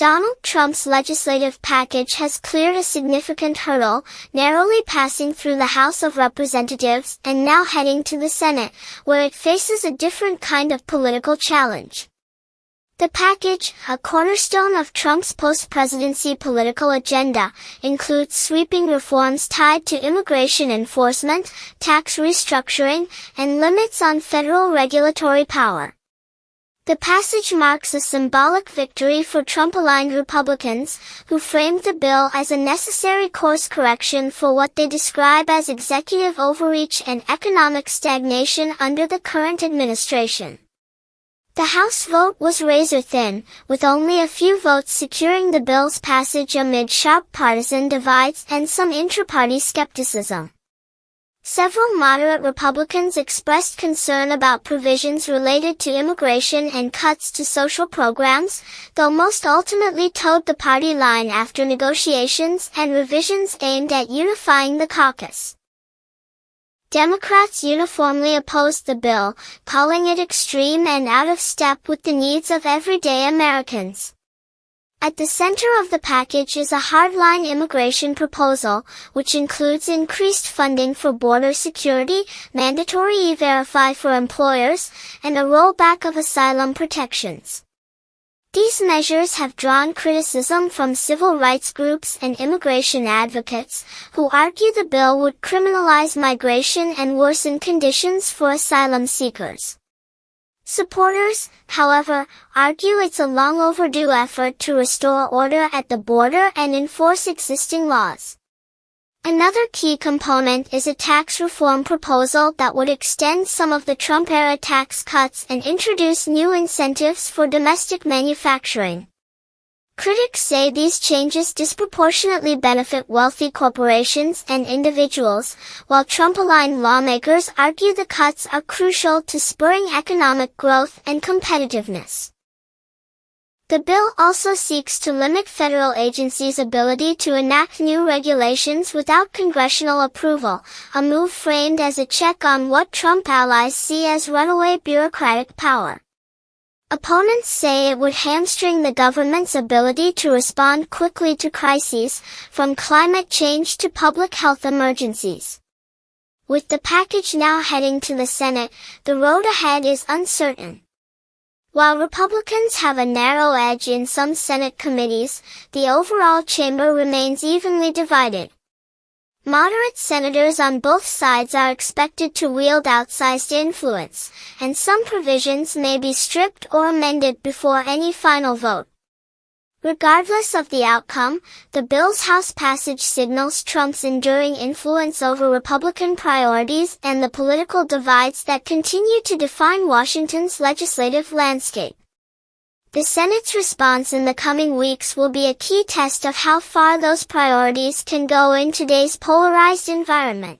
Donald Trump's legislative package has cleared a significant hurdle, narrowly passing through the House of Representatives and now heading to the Senate, where it faces a different kind of political challenge. The package, a cornerstone of Trump's post-presidency political agenda, includes sweeping reforms tied to immigration enforcement, tax restructuring, and limits on federal regulatory power. The passage marks a symbolic victory for Trump-aligned Republicans, who framed the bill as a necessary course correction for what they describe as executive overreach and economic stagnation under the current administration. The House vote was razor-thin, with only a few votes securing the bill's passage amid sharp partisan divides and some intra-party skepticism. Several moderate Republicans expressed concern about provisions related to immigration and cuts to social programs, though most ultimately toed the party line after negotiations and revisions aimed at unifying the caucus. Democrats uniformly opposed the bill, calling it extreme and out of step with the needs of everyday Americans. At the center of the package is a hardline immigration proposal, which includes increased funding for border security, mandatory E-Verify for employers, and a rollback of asylum protections. These measures have drawn criticism from civil rights groups and immigration advocates, who argue the bill would criminalize migration and worsen conditions for asylum seekers. Supporters, however, argue it's a long overdue effort to restore order at the border and enforce existing laws. Another key component is a tax reform proposal that would extend some of the Trump-era tax cuts and introduce new incentives for domestic manufacturing. Critics say these changes disproportionately benefit wealthy corporations and individuals, while Trump-aligned lawmakers argue the cuts are crucial to spurring economic growth and competitiveness. The bill also seeks to limit federal agencies' ability to enact new regulations without congressional approval, a move framed as a check on what Trump allies see as runaway bureaucratic power. Opponents say it would hamstring the government's ability to respond quickly to crises, from climate change to public health emergencies. With the package now heading to the Senate, the road ahead is uncertain. While Republicans have a narrow edge in some Senate committees, the overall chamber remains evenly divided. Moderate senators on both sides are expected to wield outsized influence, and some provisions may be stripped or amended before any final vote. Regardless of the outcome, the bill's House passage signals Trump's enduring influence over Republican priorities and the political divides that continue to define Washington's legislative landscape. The Senate's response in the coming weeks will be a key test of how far those priorities can go in today's polarized environment.